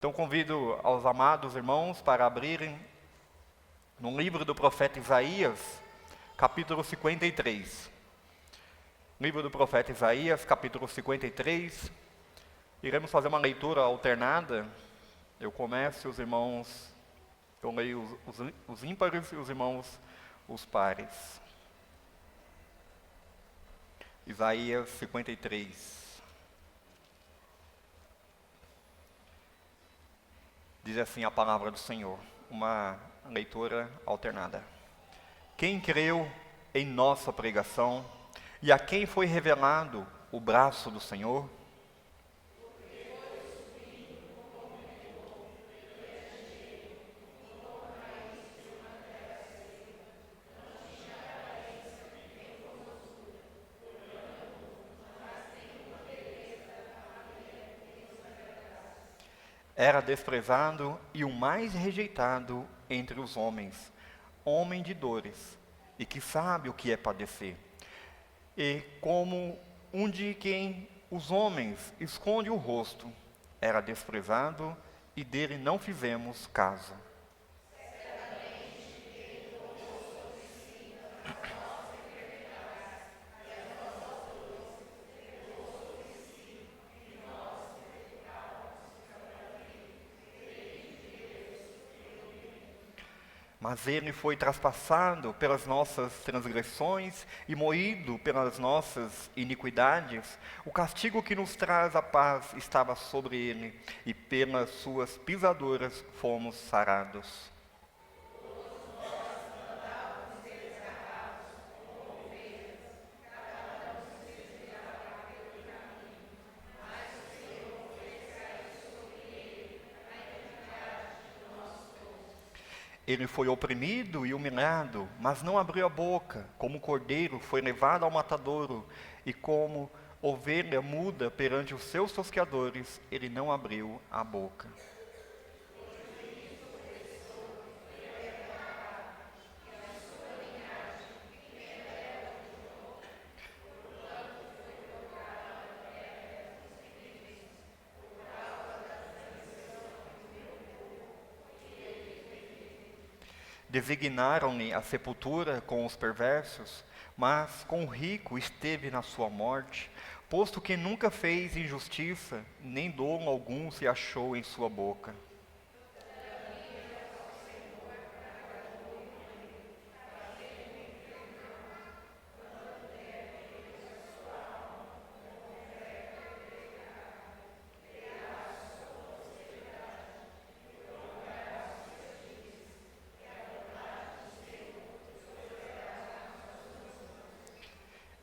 Então convido aos amados irmãos para abrirem no livro do profeta Isaías, capítulo 53. Livro do profeta Isaías, capítulo 53. Iremos fazer uma leitura alternada. Eu começo, os irmãos, eu leio os ímpares e os irmãos os pares. Isaías 53. Diz assim a palavra do Senhor, uma leitura alternada. Quem creu em nossa pregação e a quem foi revelado o braço do Senhor? Era desprezado e o mais rejeitado entre os homens, homem de dores, e que sabe o que é padecer. E como um de quem os homens esconde o rosto, era desprezado e dele não fizemos caso. Mas ele foi traspassado pelas nossas transgressões e moído pelas nossas iniquidades. O castigo que nos traz a paz estava sobre ele, e pelas suas pisaduras fomos sarados. Ele foi oprimido e humilhado, mas não abriu a boca. Como cordeiro foi levado ao matadouro, e como ovelha muda perante os seus tosqueadores, ele não abriu a boca. Designaram-lhe a sepultura com os perversos, mas com o rico esteve na sua morte, posto que nunca fez injustiça, nem dolo algum se achou em sua boca.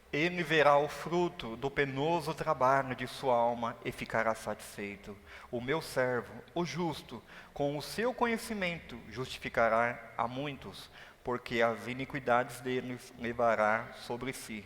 Ele verá o fruto do penoso trabalho de sua alma e ficará satisfeito. O meu servo, o justo, com o seu conhecimento justificará a muitos, porque as iniquidades deles levará sobre si.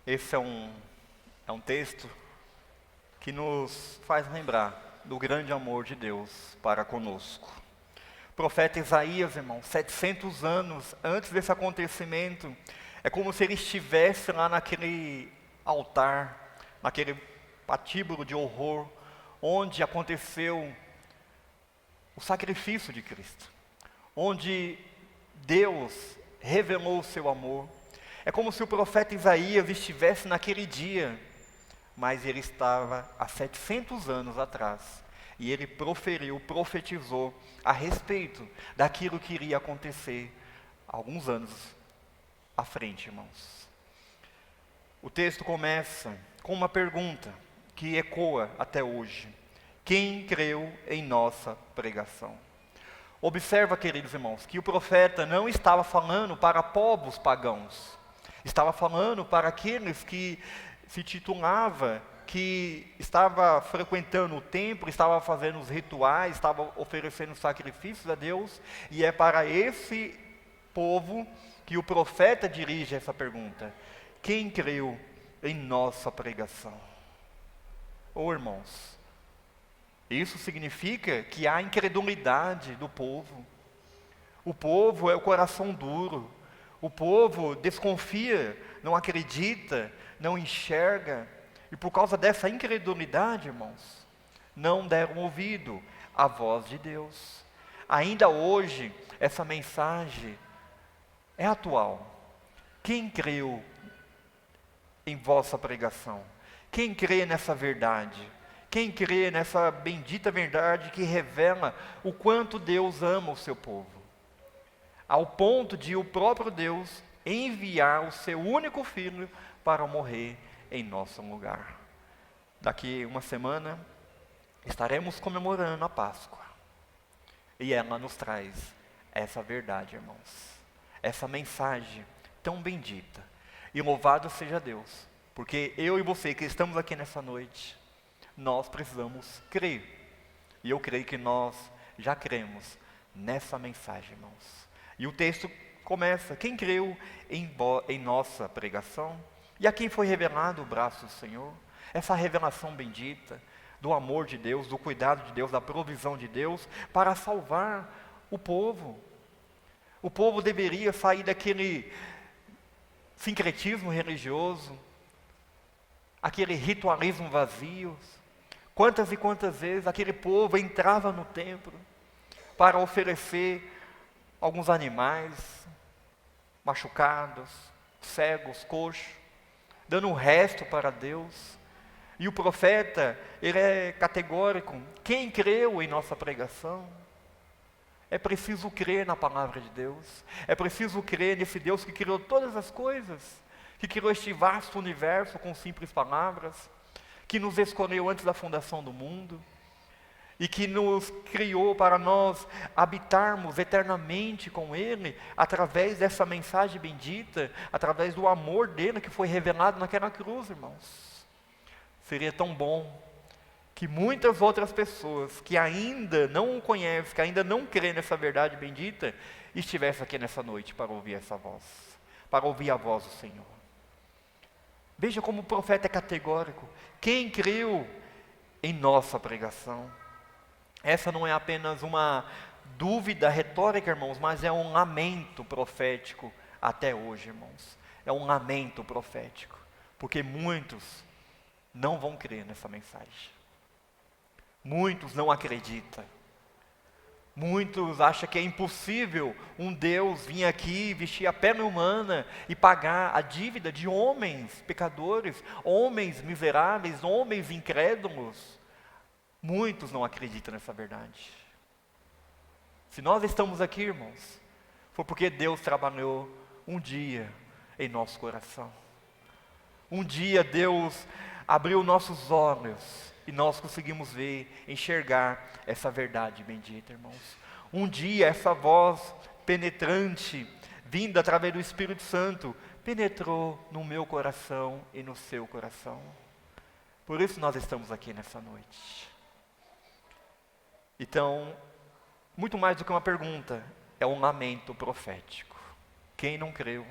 Esse é um texto que nos faz lembrar do grande amor de Deus para conosco. O profeta Isaías, irmão, 700 anos antes desse acontecimento, é como se ele estivesse lá naquele altar, naquele patíbulo de horror, onde aconteceu o sacrifício de Cristo, onde Deus revelou o seu amor. É como se o profeta Isaías estivesse naquele dia, mas ele estava há 700 anos atrás. E ele profetizou a respeito daquilo que iria acontecer alguns anos à frente, irmãos. O texto começa com uma pergunta que ecoa até hoje. Quem creu em nossa pregação? Observa, queridos irmãos, que o profeta não estava falando para povos pagãos. Estava falando para aqueles que se titulava, que estava frequentando o templo, estava fazendo os rituais, estava oferecendo sacrifícios a Deus, e é para esse povo que o profeta dirige essa pergunta: quem creu em nossa pregação? Irmãos, isso significa que há incredulidade do povo. O povo é o coração duro. O povo desconfia, não acredita, não enxerga. E por causa dessa incredulidade, irmãos, não deram ouvido à voz de Deus. Ainda hoje, essa mensagem é atual. Quem creu em vossa pregação? Quem crê nessa verdade? Quem crê nessa bendita verdade que revela o quanto Deus ama o seu povo? Ao ponto de o próprio Deus enviar o seu único filho para morrer em nosso lugar. Daqui uma semana estaremos comemorando a Páscoa. E ela nos traz essa verdade, irmãos. Essa mensagem tão bendita. E louvado seja Deus, porque eu e você que estamos aqui nessa noite, nós precisamos crer. E eu creio que nós já cremos nessa mensagem, irmãos. E o texto começa: quem creu em nossa pregação? E a quem foi revelado o braço do Senhor? Essa revelação bendita do amor de Deus, do cuidado de Deus, da provisão de Deus para salvar o povo. O povo deveria sair daquele sincretismo religioso, aquele ritualismo vazio. Quantas e quantas vezes aquele povo entrava no templo para oferecer alguns animais machucados, cegos, coxos, dando o resto para Deus. E o profeta, ele é categórico: quem creu em nossa pregação? É preciso crer na palavra de Deus, é preciso crer nesse Deus que criou todas as coisas, que criou este vasto universo com simples palavras, que nos escolheu antes da fundação do mundo, e que nos criou para nós habitarmos eternamente com Ele, através dessa mensagem bendita, através do amor dele que foi revelado naquela cruz, irmãos. Seria tão bom que muitas outras pessoas que ainda não o conhecem, que ainda não creem nessa verdade bendita, estivessem aqui nessa noite para ouvir essa voz, para ouvir a voz do Senhor. Veja como o profeta é categórico: quem creu em nossa pregação? Essa não é apenas uma dúvida retórica, irmãos, mas é um lamento profético até hoje, irmãos. É um lamento profético, porque muitos não vão crer nessa mensagem. Muitos não acreditam. Muitos acham que é impossível um Deus vir aqui, vestir a pele humana e pagar a dívida de homens pecadores, homens miseráveis, homens incrédulos. Muitos não acreditam nessa verdade. Se nós estamos aqui, irmãos, foi porque Deus trabalhou um dia em nosso coração. Um dia Deus abriu nossos olhos e nós conseguimos ver, enxergar essa verdade bendita, irmãos. Um dia essa voz penetrante, vinda através do Espírito Santo, penetrou no meu coração e no seu coração. Por isso nós estamos aqui nessa noite. Então, muito mais do que uma pergunta, é um lamento profético. Quem não creu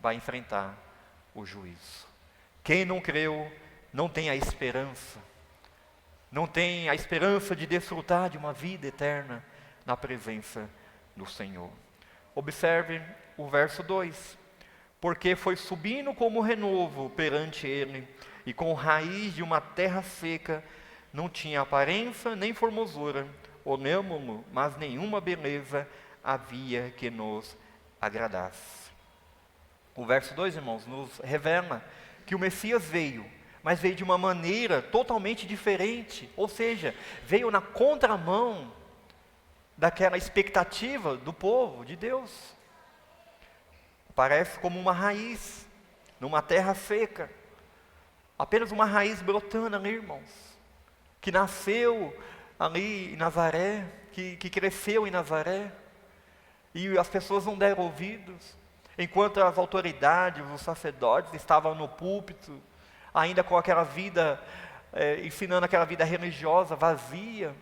vai enfrentar o juízo. Quem não creu não tem a esperança, não tem a esperança de desfrutar de uma vida eterna na presença do Senhor. Observe o verso 2: porque foi subindo como renovo perante ele, e com raiz de uma terra seca, não tinha aparência nem formosura, olhamo-lo, mas nenhuma beleza havia que nos agradasse. O verso 2, irmãos, nos revela que o Messias veio, mas veio de uma maneira totalmente diferente, ou seja, veio na contramão daquela expectativa do povo de Deus. Parece como uma raiz, numa terra seca, apenas uma raiz brotando ali, irmãos, que nasceu ali em Nazaré, que cresceu em Nazaré, e as pessoas não deram ouvidos, enquanto as autoridades, os sacerdotes estavam no púlpito, ainda com aquela vida, ensinando aquela vida religiosa vazia.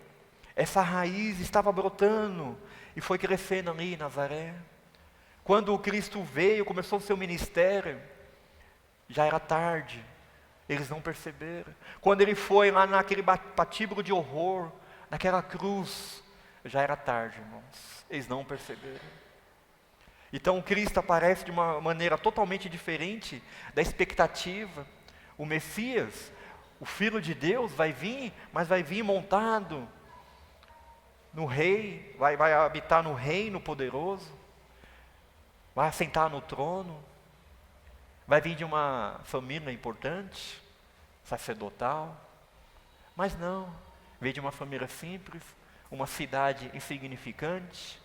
Essa raiz estava brotando e foi crescendo ali em Nazaré. Quando o Cristo veio, começou o seu ministério, já era tarde, eles não perceberam. Quando ele foi lá naquele patíbulo de horror, naquela cruz, já era tarde, irmãos, eles não perceberam. Então o Cristo aparece de uma maneira totalmente diferente da expectativa. O Messias, o Filho de Deus vai vir, mas vai vir montado no rei, vai habitar no reino poderoso, vai assentar no trono, vai vir de uma família importante, sacerdotal, mas não, veio de uma família simples, uma cidade insignificante.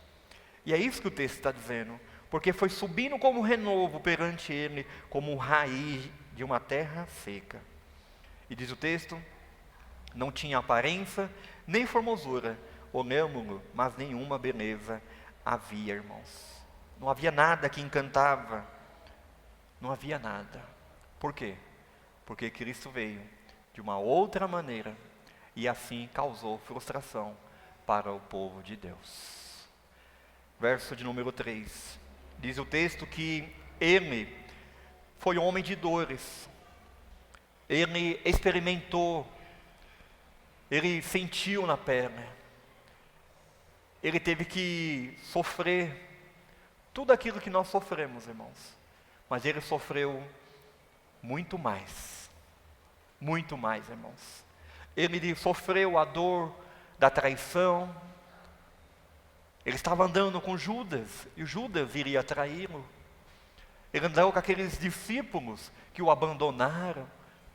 E é isso que o texto está dizendo, porque foi subindo como renovo perante ele, como raiz de uma terra seca. E diz o texto, não tinha aparência, nem formosura, olhamo-lo, mas nenhuma beleza havia, irmãos. Não havia nada que encantava, não havia nada. Por quê? Porque Cristo veio de uma outra maneira, e assim causou frustração para o povo de Deus. Verso de número 3, diz o texto que ele foi homem de dores, ele experimentou, ele sentiu na pele, ele teve que sofrer tudo aquilo que nós sofremos, irmãos, mas ele sofreu muito mais, irmãos. Ele sofreu a dor da traição. Ele estava andando com Judas, e Judas iria traí-lo. Ele andou com aqueles discípulos que o abandonaram,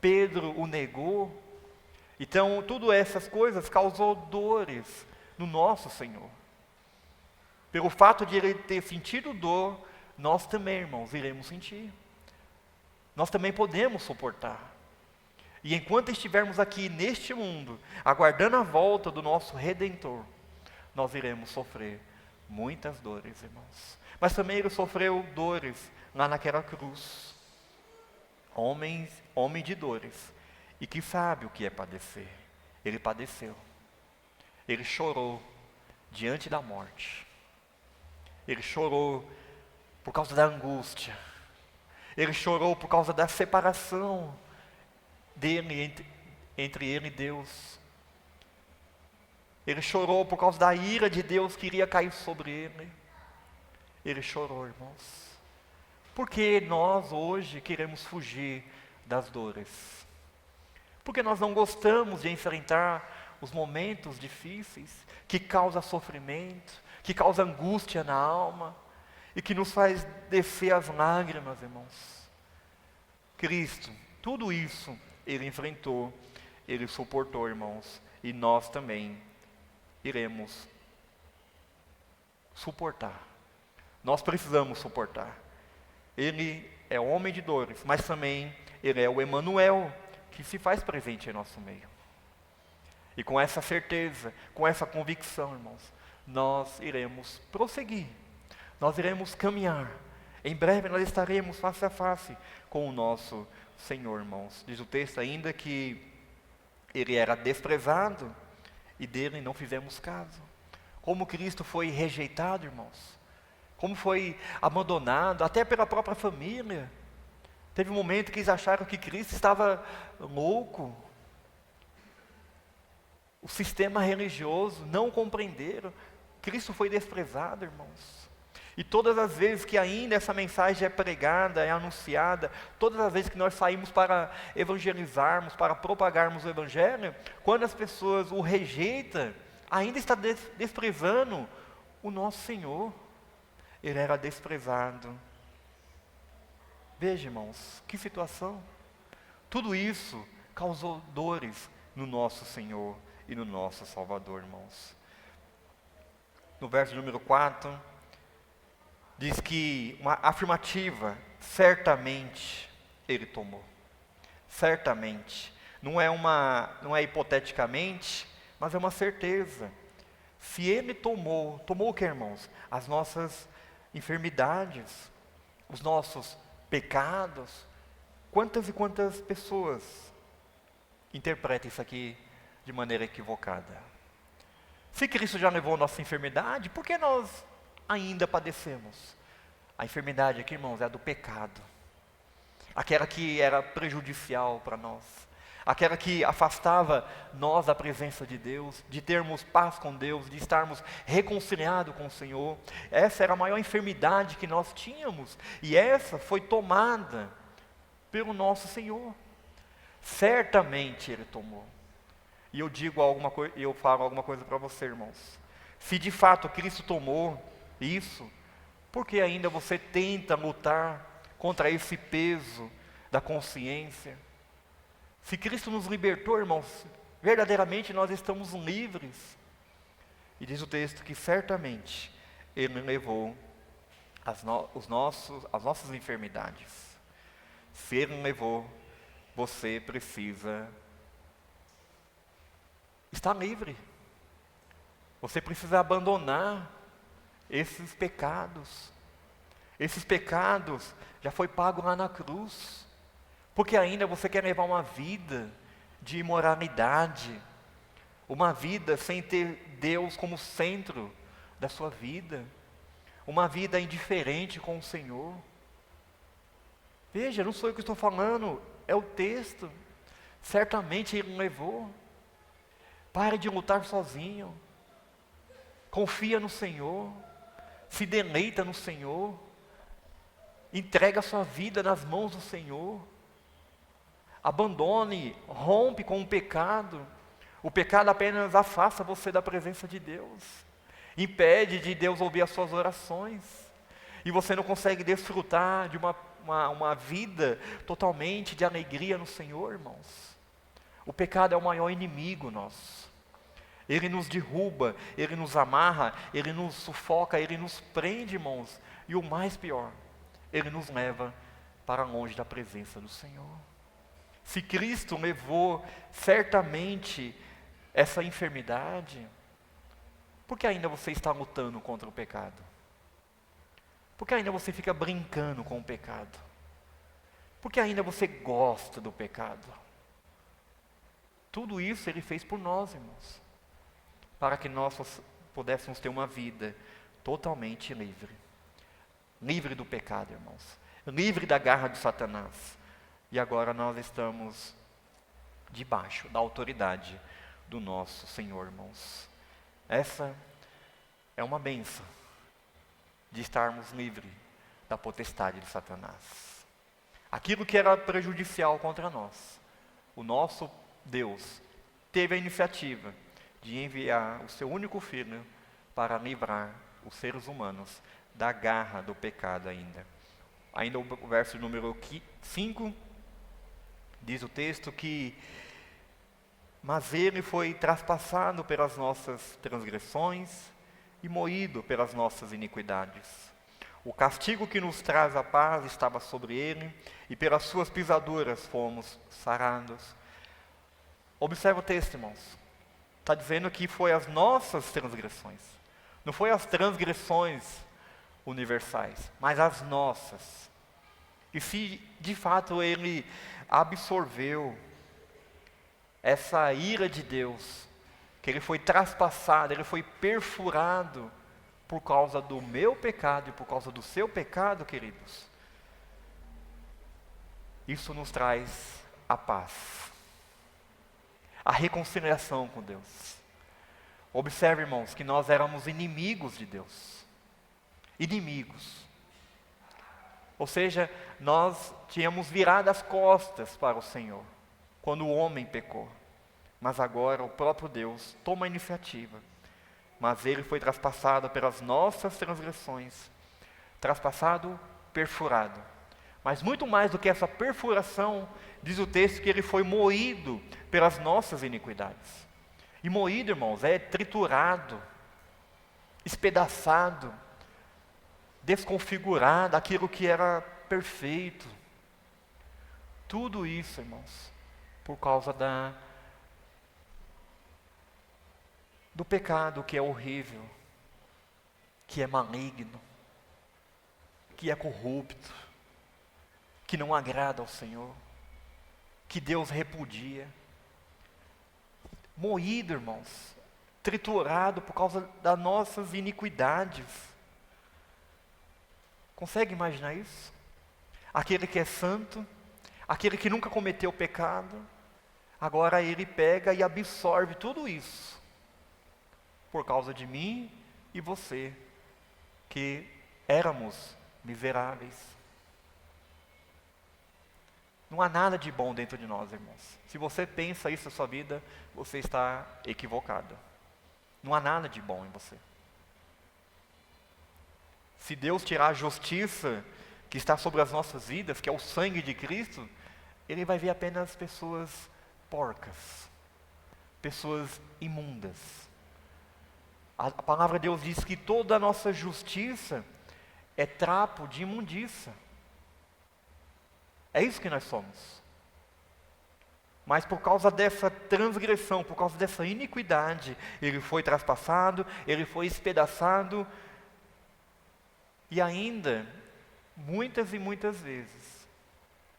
Pedro o negou. Então, tudo essas coisas causou dores no nosso Senhor. Pelo fato de ele ter sentido dor, nós também, irmãos, iremos sentir. Nós também podemos suportar. E enquanto estivermos aqui neste mundo, aguardando a volta do nosso Redentor, nós iremos sofrer muitas dores, irmãos. Mas também ele sofreu dores lá naquela cruz. Homem de dores, e que sabe o que é padecer. Ele padeceu. Ele chorou diante da morte. Ele chorou por causa da angústia. Ele chorou por causa da separação dele, entre ele e Deus. Ele chorou por causa da ira de Deus que iria cair sobre ele. Ele chorou, irmãos. Porque nós hoje queremos fugir das dores. Porque nós não gostamos de enfrentar os momentos difíceis, que causam sofrimento, que causam angústia na alma, e que nos faz descer as lágrimas, irmãos. Cristo, tudo isso, ele enfrentou, ele suportou, irmãos, e nós também iremos suportar. Nós precisamos suportar. Ele é homem de dores, mas também ele é o Emanuel, que se faz presente em nosso meio. E com essa certeza, com essa convicção, irmãos, nós iremos prosseguir, nós iremos caminhar. Em breve nós estaremos face a face com o nosso Senhor, irmãos. Diz o texto ainda que ele era desprezado e dele não fizemos caso. Como Cristo foi rejeitado, irmãos. Como foi abandonado, até pela própria família. Teve um momento que eles acharam que Cristo estava louco. O sistema religioso não compreenderam. Cristo foi desprezado, irmãos. E todas as vezes que ainda essa mensagem é pregada, é anunciada, todas as vezes que nós saímos para evangelizarmos, para propagarmos o Evangelho, quando as pessoas o rejeitam, ainda está desprezando o nosso Senhor. Ele era desprezado. Veja, irmãos, que situação. Tudo isso causou dores no nosso Senhor e no nosso Salvador, irmãos. No verso número 4, diz que uma afirmativa, certamente ele tomou. Certamente. Não é hipoteticamente, mas é uma certeza. Se ele tomou o que, irmãos? As nossas enfermidades, os nossos pecados. Quantas e quantas pessoas interpretam isso aqui de maneira equivocada? Se Cristo já levou a nossa enfermidade, por que nós ainda padecemos? A enfermidade aqui, irmãos, é a do pecado. Aquela que era prejudicial para nós. Aquela que afastava nós da presença de Deus, de termos paz com Deus, de estarmos reconciliados com o Senhor. Essa era a maior enfermidade que nós tínhamos. E essa foi tomada pelo nosso Senhor. Certamente Ele tomou. E eu digo alguma coisa, eu falo alguma coisa para você, irmãos. Se de fato Cristo tomou isso, por que ainda você tenta lutar contra esse peso da consciência? Se Cristo nos libertou, irmãos, verdadeiramente nós estamos livres. E diz o texto que certamente Ele levou as nossas enfermidades. Se Ele levou, você precisa estar livre. Você precisa abandonar esses pecados. Esses pecados já foi pago lá na cruz. Porque ainda você quer levar uma vida de imoralidade, uma vida sem ter Deus como centro da sua vida, uma vida indiferente com o Senhor. Veja, não sou eu que estou falando, é o texto. Certamente Ele levou. Pare de lutar sozinho. Confia no Senhor. Se deleita no Senhor. Entrega a sua vida nas mãos do Senhor. Abandone, rompe com o pecado. O pecado apenas afasta você da presença de Deus. Impede de Deus ouvir as suas orações. E você não consegue desfrutar de uma vida totalmente de alegria no Senhor, irmãos. O pecado é o maior inimigo nosso. Ele nos derruba, ele nos amarra, ele nos sufoca, ele nos prende, irmãos. E o mais pior, ele nos leva para longe da presença do Senhor. Se Cristo levou certamente essa enfermidade, por que ainda você está lutando contra o pecado? Por que ainda você fica brincando com o pecado? Por que ainda você gosta do pecado? Tudo isso Ele fez por nós, irmãos, para que nós pudéssemos ter uma vida totalmente livre. Livre do pecado, irmãos. Livre da garra de Satanás. E agora nós estamos debaixo da autoridade do nosso Senhor, irmãos. Essa é uma bênção de estarmos livres da potestade de Satanás. Aquilo que era prejudicial contra nós, o nosso Deus teve a iniciativa de enviar o seu único filho para livrar os seres humanos da garra do pecado ainda. Ainda o verso número 5, diz o texto que mas ele foi traspassado pelas nossas transgressões e moído pelas nossas iniquidades. O castigo que nos traz a paz estava sobre ele, e pelas suas pisaduras fomos sarados. Observe o texto, irmãos. Está dizendo que foi as nossas transgressões. Não foi as transgressões universais, mas as nossas. E se de fato ele absorveu essa ira de Deus, que ele foi traspassado, ele foi perfurado por causa do meu pecado e por causa do seu pecado, queridos, isso nos traz a paz, a reconciliação com Deus. Observe, irmãos, que nós éramos inimigos de Deus. Inimigos. Ou seja, nós tínhamos virado as costas para o Senhor quando o homem pecou. Mas agora o próprio Deus toma a iniciativa. Mas ele foi traspassado pelas nossas transgressões. Traspassado, perfurado. Mas muito mais do que essa perfuração, diz o texto que ele foi moído pelas nossas iniquidades. E moído, irmãos, é triturado, espedaçado, desconfigurado, aquilo que era perfeito. Tudo isso, irmãos, por causa do pecado que é horrível, que é maligno, que é corrupto, que não agrada ao Senhor, que Deus repudia. Moído, irmãos, triturado por causa das nossas iniquidades. Consegue imaginar isso? Aquele que é santo, aquele que nunca cometeu pecado, agora ele pega e absorve tudo isso, por causa de mim e você, que éramos miseráveis. Não há nada de bom dentro de nós, irmãos. Se você pensa isso na sua vida, você está equivocado. Não há nada de bom em você. Se Deus tirar a justiça que está sobre as nossas vidas, que é o sangue de Cristo, Ele vai ver apenas pessoas porcas, pessoas imundas. A palavra de Deus diz que toda a nossa justiça é trapo de imundícia. É isso que nós somos. Mas por causa dessa transgressão, por causa dessa iniquidade, ele foi traspassado, ele foi espedaçado. E ainda, muitas e muitas vezes,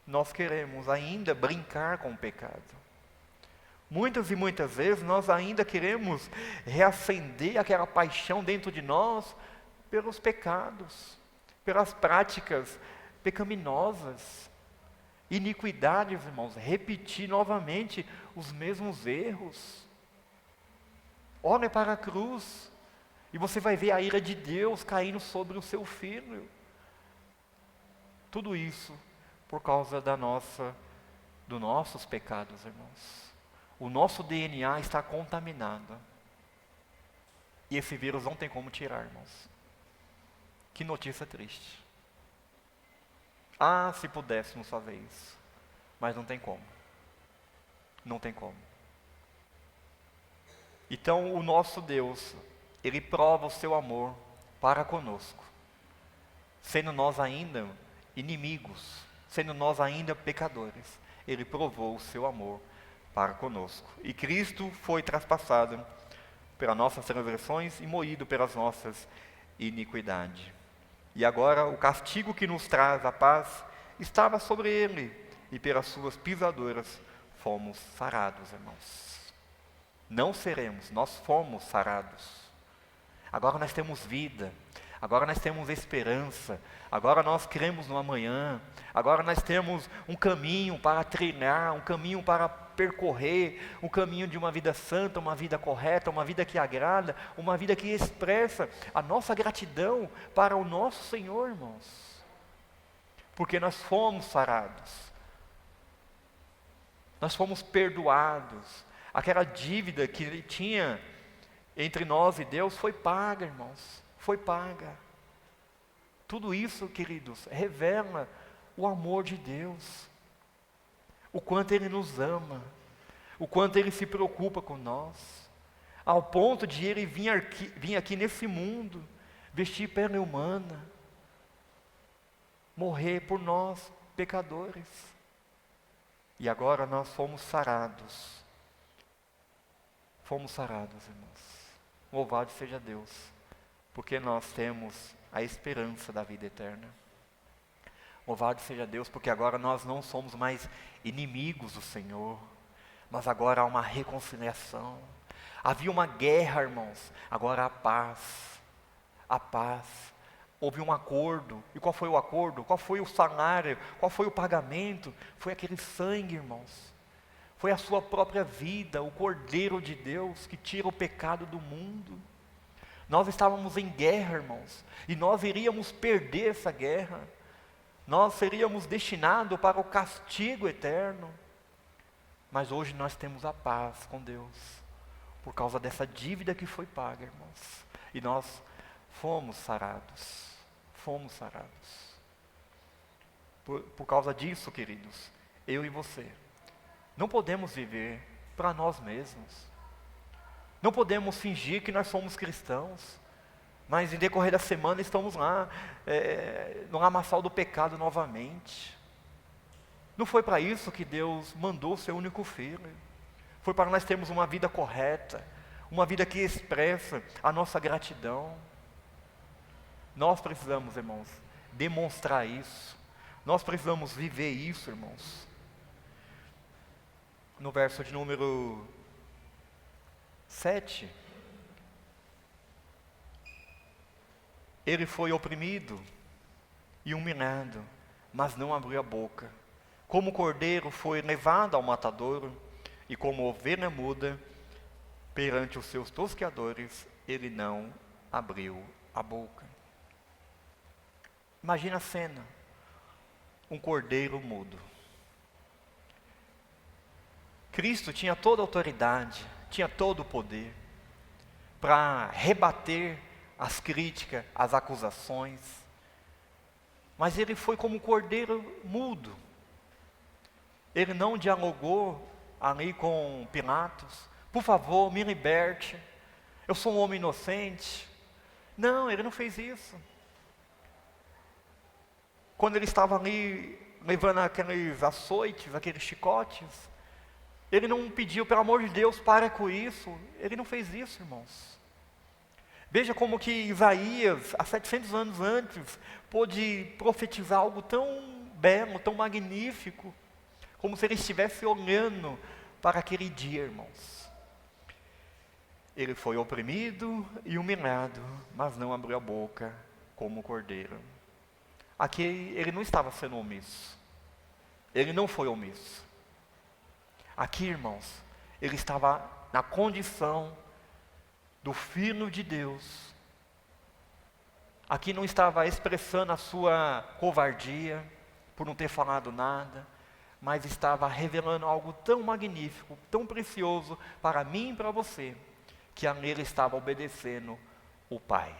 nós queremos ainda brincar com o pecado. Muitas e muitas vezes nós ainda queremos reacender aquela paixão dentro de nós pelos pecados, pelas práticas pecaminosas. Iniquidades, irmãos, repetir novamente os mesmos erros. Olhe para a cruz e você vai ver a ira de Deus caindo sobre o seu filho. Tudo isso por causa dos nossos pecados, irmãos. O nosso DNA está contaminado. E esse vírus não tem como tirar, irmãos. Que notícia triste. Ah, se pudéssemos fazer isso. Mas não tem como. Não tem como. Então, o nosso Deus, Ele prova o seu amor para conosco. Sendo nós ainda inimigos, sendo nós ainda pecadores, Ele provou o seu amor para conosco. E Cristo foi traspassado pelas nossas transgressões e moído pelas nossas iniquidades. E agora o castigo que nos traz a paz estava sobre ele, e pelas suas pisaduras fomos sarados, irmãos. Não seremos, nós fomos sarados. Agora nós temos vida, agora nós temos esperança, agora nós cremos no amanhã, agora nós temos um caminho para trilhar, um caminho para percorrer, um caminho de uma vida santa, uma vida correta, uma vida que agrada, uma vida que expressa a nossa gratidão para o nosso Senhor, irmãos. Porque nós fomos sarados, nós fomos perdoados, aquela dívida que Ele tinha entre nós e Deus foi paga, irmãos, foi paga. Tudo isso, queridos, revela o amor de Deus, o quanto Ele nos ama, o quanto Ele se preocupa com nós, ao ponto de Ele vir aqui nesse mundo, vestir pele humana, morrer por nós, pecadores. E agora nós fomos sarados. Fomos sarados, irmãos. Louvado seja Deus, porque nós temos a esperança da vida eterna. Louvado seja Deus, porque agora nós não somos mais inimigos do Senhor, mas agora há uma reconciliação. Havia uma guerra, irmãos, agora há paz. A paz. Houve um acordo. E qual foi o acordo? Qual foi o salário? Qual foi o pagamento? Foi aquele sangue, irmãos. Foi a sua própria vida, o Cordeiro de Deus que tira o pecado do mundo. Nós estávamos em guerra, irmãos, e nós iríamos perder essa guerra. Nós seríamos destinados para o castigo eterno. Mas hoje nós temos a paz com Deus, por causa dessa dívida que foi paga, irmãos. E nós fomos sarados. Fomos sarados. Por causa disso, queridos, eu e você, não podemos viver para nós mesmos. Não podemos fingir que nós somos cristãos, mas em decorrer da semana estamos lá, no lamaçal do pecado novamente. Não foi para isso que Deus mandou o seu único filho. Foi para nós termos uma vida correta, uma vida que expressa a nossa gratidão. Nós precisamos, irmãos, demonstrar isso. Nós precisamos viver isso, irmãos. No verso de número 7, ele foi oprimido, e humilhado, mas não abriu a boca. Como o cordeiro foi levado ao matadouro, e como ovelha muda, perante os seus tosqueadores, ele não abriu a boca. Imagina a cena, um cordeiro mudo. Cristo tinha toda a autoridade, tinha todo o poder, para rebater as críticas, as acusações, mas ele foi como um cordeiro mudo. Ele não dialogou ali com Pilatos: por favor, me liberte, eu sou um homem inocente. Não, ele não fez isso. Quando ele estava ali levando aqueles açoites, aqueles chicotes, ele não pediu, pelo amor de Deus, para com isso. Ele não fez isso, irmãos. Veja como que Isaías, há 700 anos antes, pôde profetizar algo tão belo, tão magnífico, como se ele estivesse olhando para aquele dia, irmãos. Ele foi oprimido e humilhado, mas não abriu a boca como o cordeiro. Aqui ele não estava sendo omisso. Ele não foi omisso. Aqui, irmãos, ele estava na condição do Filho de Deus. Aqui não estava expressando a sua covardia por não ter falado nada, mas estava revelando algo tão magnífico, tão precioso para mim e para você, que ali ele estava obedecendo o Pai.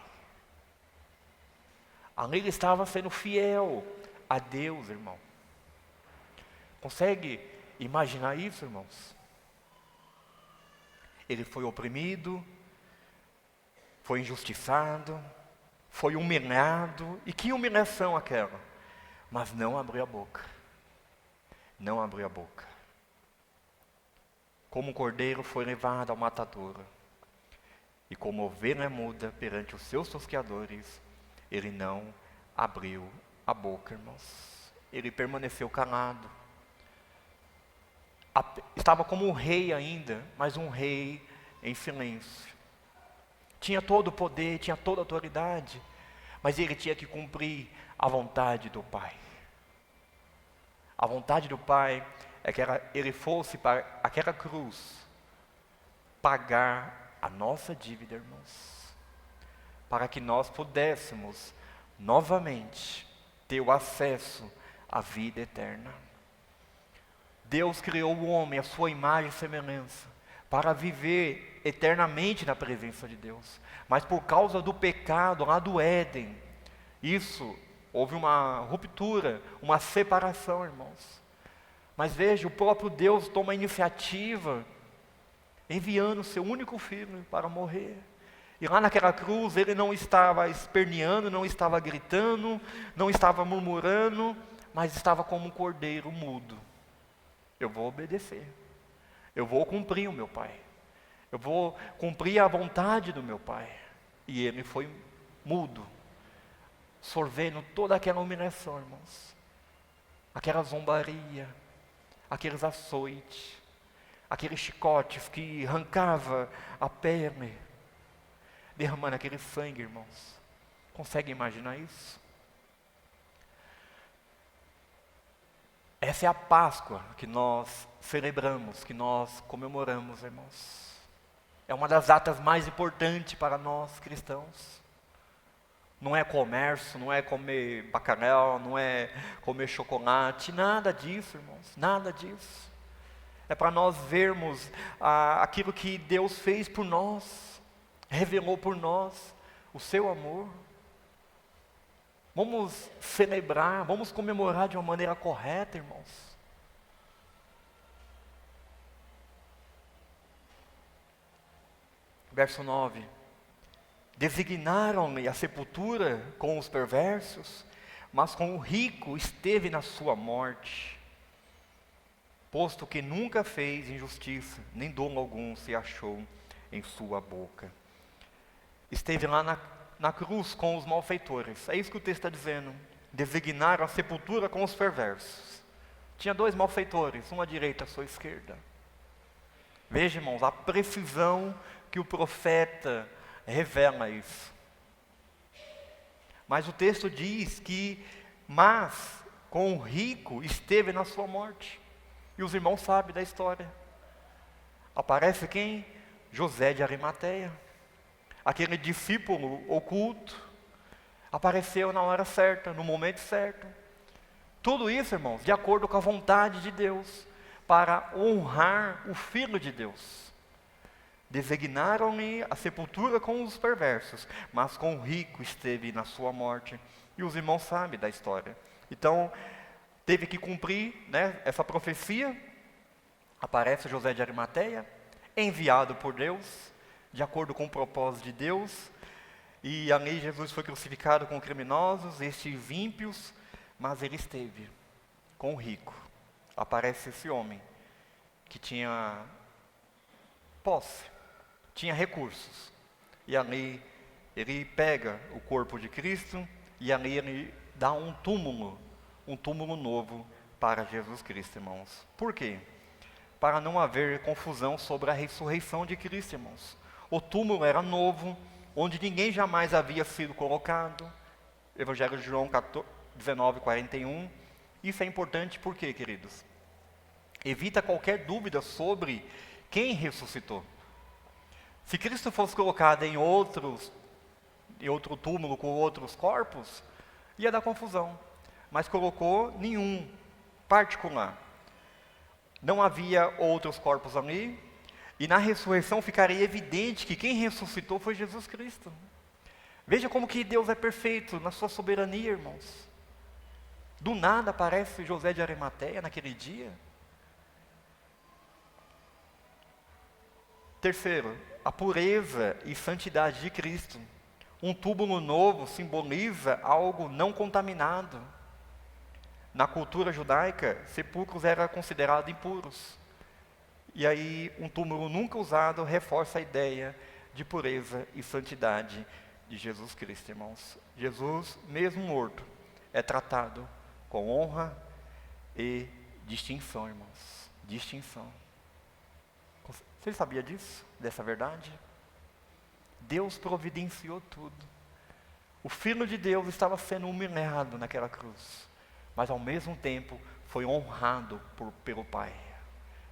Ali ele estava sendo fiel a Deus, irmão. Consegue imaginar isso, irmãos? Ele foi oprimido, foi injustiçado, foi humilhado. E que humilhação aquela! Mas não abriu a boca. Não abriu a boca. Como um cordeiro foi levado ao matadouro, e como ovelha muda perante os seus tosqueadores, ele não abriu a boca, irmãos. Ele permaneceu calado. Estava como um rei ainda, mas um rei em silêncio. Tinha todo o poder, tinha toda a autoridade, mas ele tinha que cumprir a vontade do Pai. A vontade do Pai é que ele fosse para aquela cruz pagar a nossa dívida, irmãos, para que nós pudéssemos novamente ter o acesso à vida eterna. Deus criou o homem à sua imagem e semelhança para viver eternamente na presença de Deus, mas por causa do pecado lá do Éden, houve uma ruptura, uma separação, irmãos. Mas veja, o próprio Deus toma a iniciativa, enviando o seu único filho para morrer. E lá naquela cruz, ele não estava esperneando, não estava gritando, não estava murmurando, mas estava como um cordeiro mudo. Eu vou obedecer. Eu vou cumprir o meu Pai. Eu vou cumprir a vontade do meu Pai. E ele foi mudo, sorvendo toda aquela humilhação, irmãos. Aquela zombaria, aqueles açoites, aqueles chicotes que arrancava a pele, derramando aquele sangue, irmãos. Consegue imaginar isso? Essa é a Páscoa que nós celebramos, que nós comemoramos, irmãos. É uma das datas mais importantes para nós cristãos. Não é comércio, não é comer bacalhau, não é comer chocolate, nada disso, irmãos, nada disso. É para nós vermos aquilo que Deus fez por nós, revelou por nós o seu amor. Vamos celebrar, vamos comemorar de uma maneira correta, irmãos. Verso 9. Designaram-lhe a sepultura com os perversos, mas com o rico esteve na sua morte, posto que nunca fez injustiça, nem dolo algum se achou em sua boca. Esteve lá na cruz com os malfeitores. É isso que o texto está dizendo. Designaram a sepultura com os perversos. Tinha dois malfeitores, um à direita, à sua esquerda. Veja, irmãos, a precisão que o profeta revela isso. Mas o texto diz que mas com o rico esteve na sua morte. E os irmãos sabem da história. Aparece quem? José de Arimateia. Aquele discípulo oculto. Apareceu na hora certa, no momento certo. Tudo isso, irmãos, de acordo com a vontade de Deus, para honrar o Filho de Deus. Designaram-lhe a sepultura com os perversos, mas com o rico esteve na sua morte. E os irmãos sabem da história. Então, teve que cumprir, né, essa profecia. Aparece José de Arimateia, enviado por Deus, de acordo com o propósito de Deus. E ali Jesus foi crucificado com criminosos, estes ímpios, mas ele esteve com o rico. Aparece esse homem que tinha posse, tinha recursos. E ali ele pega o corpo de Cristo e ali ele dá um túmulo novo para Jesus Cristo, irmãos. Por quê? Para não haver confusão sobre a ressurreição de Cristo, irmãos. O túmulo era novo, onde ninguém jamais havia sido colocado. Evangelho de João 19:41. Isso é importante por quê, queridos? Evita qualquer dúvida sobre quem ressuscitou. Se Cristo fosse colocado em outro túmulo com outros corpos, ia dar confusão. Mas colocou nenhum particular. Não havia outros corpos ali. E na ressurreição ficaria evidente que quem ressuscitou foi Jesus Cristo. Veja como que Deus é perfeito na sua soberania, irmãos. Do nada aparece José de Arimateia naquele dia. Terceiro, a pureza e santidade de Cristo. Um túmulo novo simboliza algo não contaminado. Na cultura judaica, sepulcros eram considerados impuros. E aí, um túmulo nunca usado reforça a ideia de pureza e santidade de Jesus Cristo, irmãos. Jesus, mesmo morto, é tratado com honra e distinção, irmãos. Distinção. Você sabia disso? Dessa verdade? Deus providenciou tudo. O Filho de Deus estava sendo humilhado naquela cruz, mas ao mesmo tempo foi honrado pelo Pai.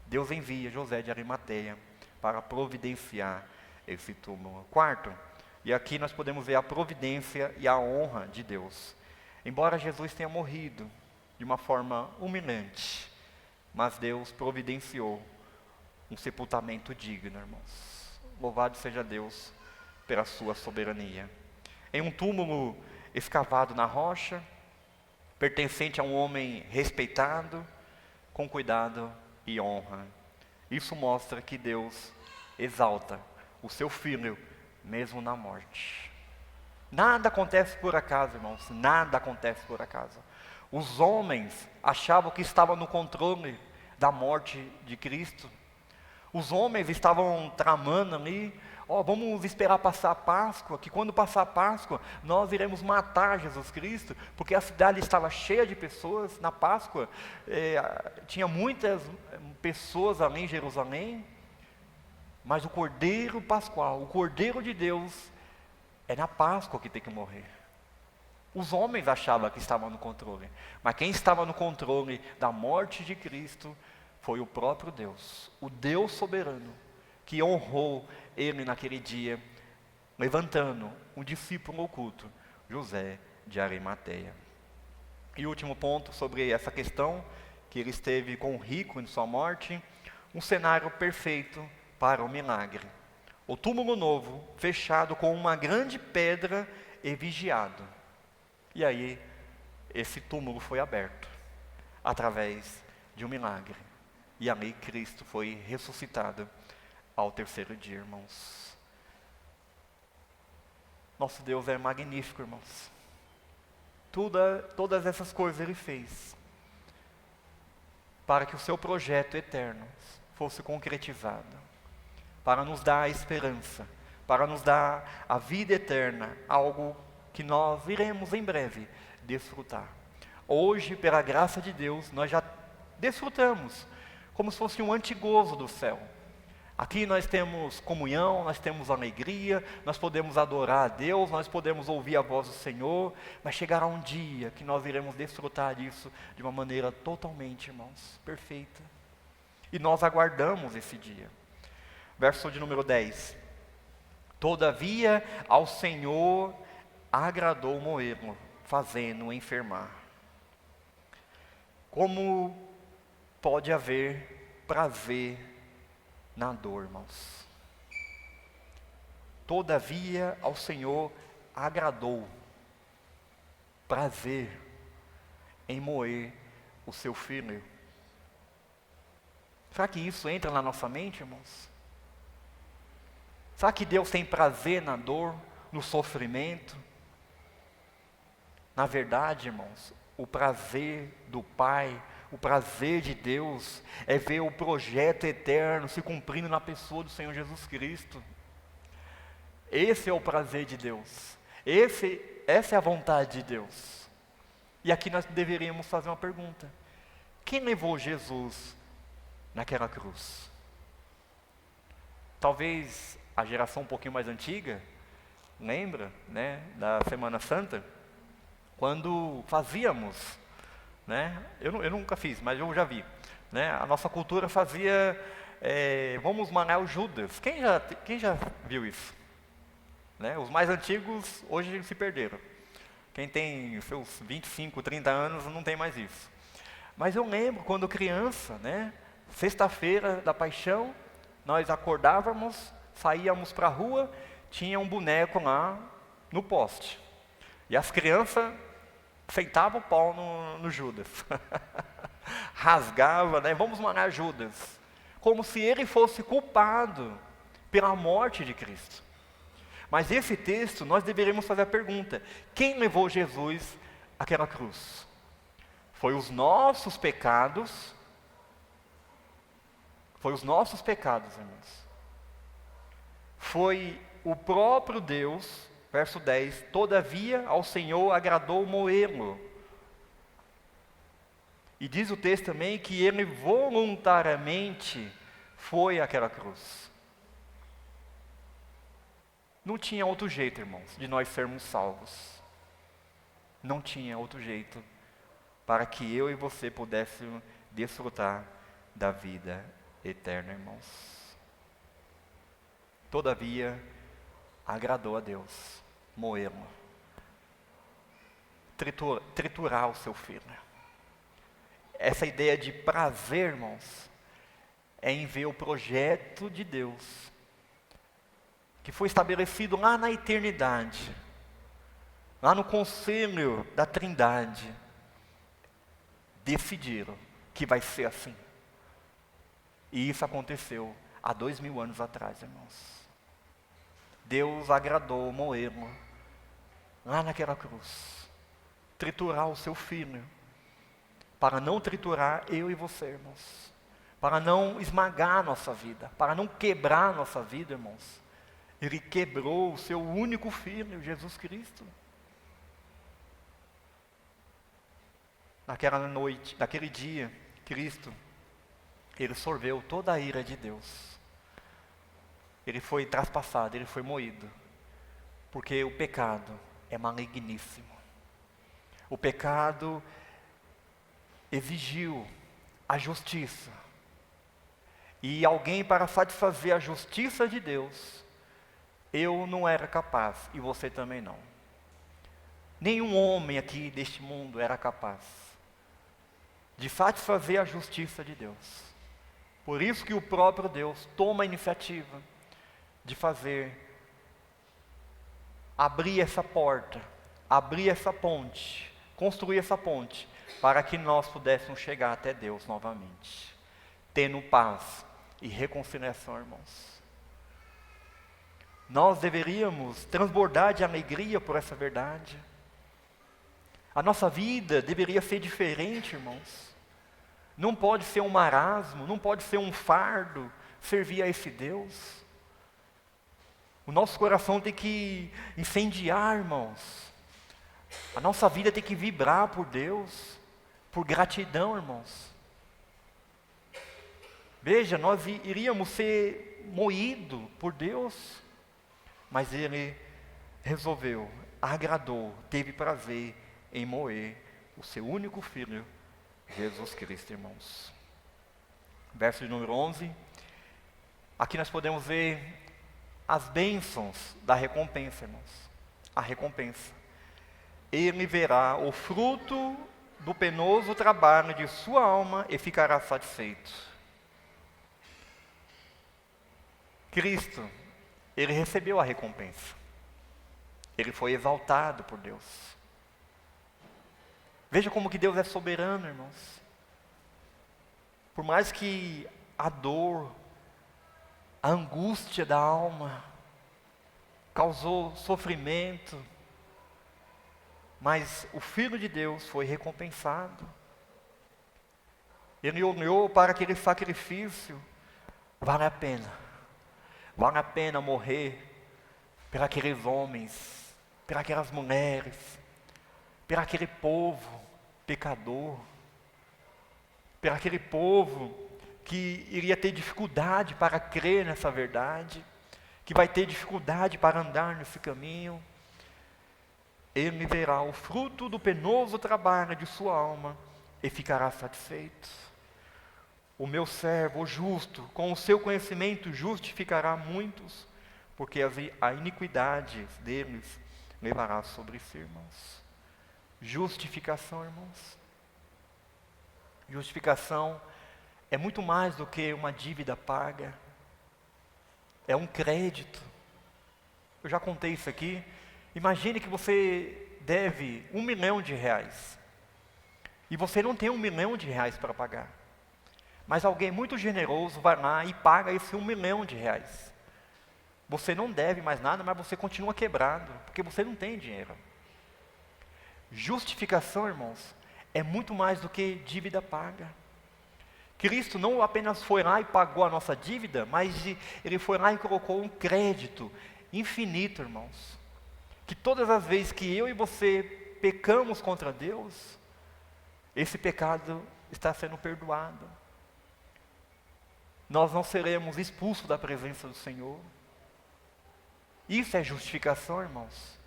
Deus envia José de Arimateia para providenciar esse túmulo. Quarto, e aqui nós podemos ver a providência e a honra de Deus. Embora Jesus tenha morrido de uma forma humilhante, mas Deus providenciou um sepultamento digno, irmãos. Louvado seja Deus pela sua soberania. Em um túmulo escavado na rocha, pertencente a um homem respeitado, com cuidado e honra. Isso mostra que Deus exalta o seu Filho, mesmo na morte. Nada acontece por acaso, irmãos, nada acontece por acaso. Os homens achavam que estavam no controle da morte de Cristo. Os homens estavam tramando ali, vamos esperar passar a Páscoa, que quando passar a Páscoa, nós iremos matar Jesus Cristo, porque a cidade estava cheia de pessoas na Páscoa, tinha muitas pessoas ali em Jerusalém, mas o Cordeiro Pascual, o Cordeiro de Deus, é na Páscoa que tem que morrer. Os homens achavam que estavam no controle, mas quem estava no controle da morte de Cristo foi o próprio Deus, o Deus soberano, que honrou ele naquele dia, levantando um discípulo oculto, José de Arimateia. E o último ponto sobre essa questão, que ele esteve com o rico em sua morte, um cenário perfeito para o milagre. O túmulo novo, fechado com uma grande pedra e vigiado. E aí, esse túmulo foi aberto, através de um milagre. E ali Cristo foi ressuscitado ao terceiro dia, irmãos. Nosso Deus é magnífico, irmãos. Todas essas coisas Ele fez para que o seu projeto eterno fosse concretizado, para nos dar a esperança, para nos dar a vida eterna, algo que nós iremos em breve desfrutar. Hoje, pela graça de Deus, nós já desfrutamos como se fosse um antigozo do céu. Aqui nós temos comunhão, nós temos alegria, nós podemos adorar a Deus, nós podemos ouvir a voz do Senhor, mas chegará um dia que nós iremos desfrutar disso de uma maneira totalmente, irmãos, perfeita. E nós aguardamos esse dia. Verso de número 10. Todavia ao Senhor agradou moê-lo, fazendo-o enfermar. Como pode haver prazer na dor, irmãos? Todavia ao Senhor agradou prazer em moer o seu filho. Será que isso entra na nossa mente, irmãos? Será que Deus tem prazer na dor, no sofrimento? Na verdade, irmãos, o prazer do Pai, o prazer de Deus é ver o projeto eterno se cumprindo na pessoa do Senhor Jesus Cristo. Esse é o prazer de Deus. Essa é a vontade de Deus. E aqui nós deveríamos fazer uma pergunta: quem levou Jesus naquela cruz? Talvez a geração um pouquinho mais antiga lembra, né, da Semana Santa, quando fazíamos, né, eu nunca fiz, mas eu já vi, né, a nossa cultura fazia, vamos malhar o Judas. Quem já viu isso? Né, os mais antigos hoje se perderam. Quem tem seus 25, 30 anos não tem mais isso. Mas eu lembro quando criança, né, sexta-feira da Paixão, nós acordávamos, saíamos para a rua, tinha um boneco lá no poste. E as crianças sentavam o pau no Judas. Rasgava, né? Vamos malhar Judas. Como se ele fosse culpado pela morte de Cristo. Mas esse texto, nós deveríamos fazer a pergunta: quem levou Jesus àquela cruz? Foi os nossos pecados? Foi os nossos pecados, irmãos. Foi o próprio Deus, verso 10, todavia ao Senhor agradou moê-lo. E diz o texto também que ele voluntariamente foi àquela cruz. Não tinha outro jeito, irmãos, de nós sermos salvos. Não tinha outro jeito para que eu e você pudéssemos desfrutar da vida eterna, irmãos. Todavia, agradou a Deus moê-lo, triturar o seu filho. Essa ideia de prazer, irmãos, é em ver o projeto de Deus, que foi estabelecido lá na eternidade, lá no conselho da Trindade, decidiram que vai ser assim. E isso aconteceu há 2000 anos atrás, irmãos. Deus agradou moê-lo lá naquela cruz, triturar o seu filho, para não triturar eu e você, irmãos, para não esmagar a nossa vida, para não quebrar a nossa vida, irmãos. Ele quebrou o seu único filho, Jesus Cristo. Naquela noite, naquele dia, Cristo, ele sorveu toda a ira de Deus. Ele foi traspassado, ele foi moído. Porque o pecado é maligníssimo. O pecado exigiu a justiça. E alguém para satisfazer a justiça de Deus, eu não era capaz, e você também não. Nenhum homem aqui deste mundo era capaz de satisfazer a justiça de Deus. Por isso que o próprio Deus toma a iniciativa de abrir essa porta, abrir essa ponte, construir essa ponte, para que nós pudéssemos chegar até Deus novamente, tendo paz e reconciliação, irmãos. Nós deveríamos transbordar de alegria por essa verdade. A nossa vida deveria ser diferente, irmãos. Não pode ser um marasmo, não pode ser um fardo servir a esse Deus. O nosso coração tem que incendiar, irmãos. A nossa vida tem que vibrar por Deus, por gratidão, irmãos. Veja, nós iríamos ser moído por Deus, mas ele resolveu, agradou, teve prazer em moer o seu único filho, Jesus Cristo, irmãos. Verso de número 11. Aqui nós podemos ver as bênçãos da recompensa, irmãos. A recompensa. Ele verá o fruto do penoso trabalho de sua alma e ficará satisfeito. Cristo, ele recebeu a recompensa. Ele foi exaltado por Deus. Veja como que Deus é soberano, irmãos. Por mais que a dor, a angústia da alma causou sofrimento, mas o Filho de Deus foi recompensado. Ele olhou para aquele sacrifício. Vale a pena. Vale a pena morrer por aqueles homens, por aquelas mulheres, por aquele povo pecador, por aquele povo que iria ter dificuldade para crer nessa verdade, que vai ter dificuldade para andar nesse caminho. Ele verá o fruto do penoso trabalho de sua alma e ficará satisfeito. O meu servo, o justo, com o seu conhecimento justificará muitos, porque a iniquidade deles levará sobre si, irmãos. Justificação, irmãos. Justificação é muito mais do que uma dívida paga. É um crédito. Eu já contei isso aqui. Imagine que você deve R$1 milhão. E você não tem R$1 milhão para pagar. Mas alguém muito generoso vai lá e paga esse R$1 milhão. Você não deve mais nada, mas você continua quebrado, porque você não tem dinheiro. Justificação, irmãos, é muito mais do que dívida paga. Cristo não apenas foi lá e pagou a nossa dívida, mas Ele foi lá e colocou um crédito infinito, irmãos. Que todas as vezes que eu e você pecamos contra Deus, esse pecado está sendo perdoado. Nós não seremos expulsos da presença do Senhor. Isso é justificação, irmãos.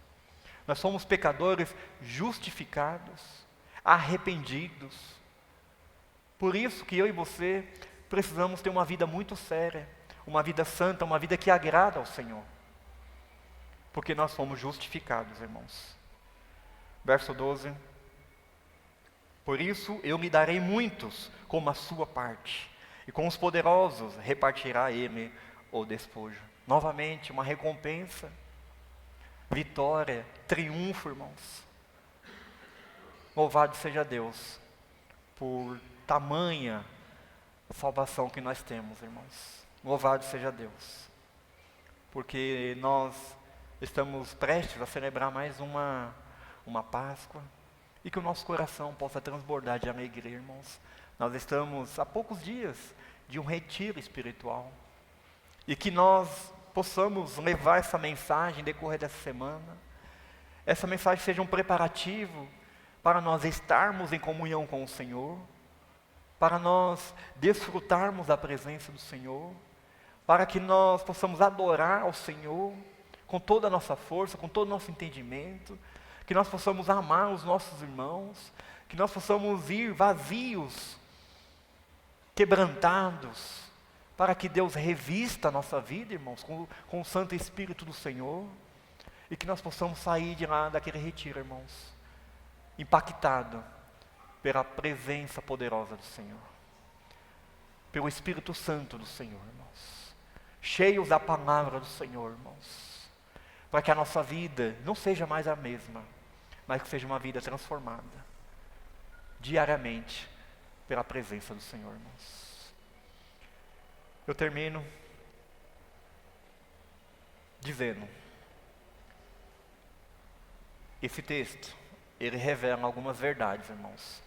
Nós somos pecadores justificados, arrependidos. Por isso que eu e você precisamos ter uma vida muito séria, uma vida santa, uma vida que agrada ao Senhor. Porque nós somos justificados, irmãos. Verso 12. Por isso eu lhe darei muitos como a sua parte, e com os poderosos repartirá ele o despojo. Novamente, uma recompensa, vitória, triunfo, irmãos. Louvado seja Deus por tamanha salvação que nós temos, irmãos. Louvado seja Deus, porque nós estamos prestes a celebrar mais uma Páscoa, e que o nosso coração possa transbordar de alegria, irmãos. Nós estamos a poucos dias de um retiro espiritual, e que nós possamos levar essa mensagem em decorrer dessa semana. Essa mensagem seja um preparativo para nós estarmos em comunhão com o Senhor, para nós desfrutarmos da presença do Senhor, para que nós possamos adorar ao Senhor com toda a nossa força, com todo o nosso entendimento, que nós possamos amar os nossos irmãos, que nós possamos ir vazios, quebrantados, para que Deus revista a nossa vida, irmãos, com o Santo Espírito do Senhor, e que nós possamos sair de lá daquele retiro, irmãos, impactado pela presença poderosa do Senhor, pelo Espírito Santo do Senhor, irmãos, cheios da palavra do Senhor, irmãos, para que a nossa vida não seja mais a mesma, mas que seja uma vida transformada, diariamente, pela presença do Senhor, irmãos. Eu termino dizendo, esse texto, ele revela algumas verdades, irmãos.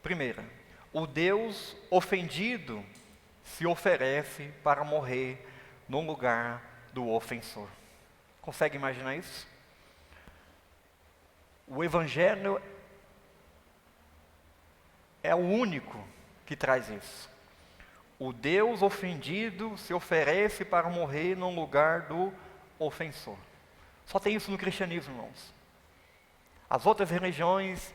Primeira, o Deus ofendido se oferece para morrer no lugar do ofensor. Consegue imaginar isso? O Evangelho é o único que traz isso. o Deus ofendido se oferece para morrer no lugar do ofensor. Só tem isso no cristianismo, irmãos. As outras religiões,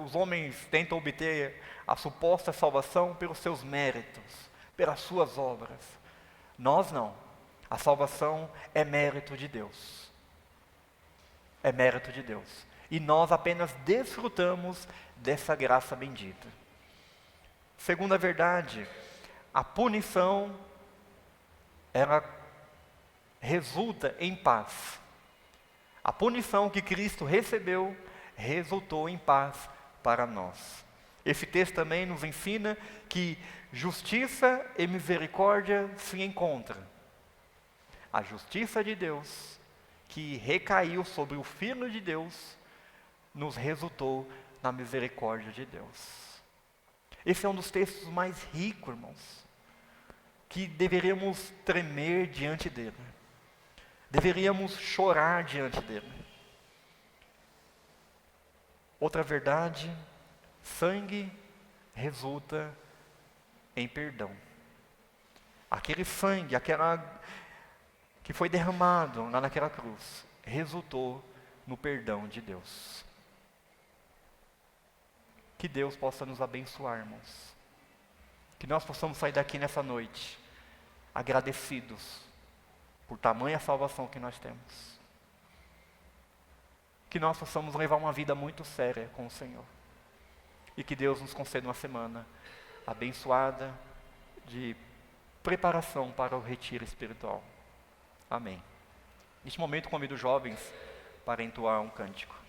os homens tentam obter a suposta salvação pelos seus méritos, pelas suas obras. Nós não. A salvação é mérito de Deus. É mérito de Deus. E nós apenas desfrutamos dessa graça bendita. Segunda verdade, a punição, ela resulta em paz. A punição que Cristo recebeu resultou em paz para nós. Esse texto também nos ensina que justiça e misericórdia se encontram. A justiça de Deus, que recaiu sobre o Filho de Deus, nos resultou na misericórdia de Deus. Esse é um dos textos mais ricos, irmãos, que deveríamos tremer diante dele. Deveríamos chorar diante dele. Outra verdade, sangue resulta em perdão. Aquele sangue, que foi derramado lá naquela cruz, resultou no perdão de Deus. Que Deus possa nos abençoar, irmãos. Que nós possamos sair daqui nessa noite agradecidos por tamanha salvação que nós temos. Que nós possamos levar uma vida muito séria com o Senhor. E que Deus nos conceda uma semana abençoada de preparação para o retiro espiritual. Amém. Neste momento convido os jovens para entoar um cântico.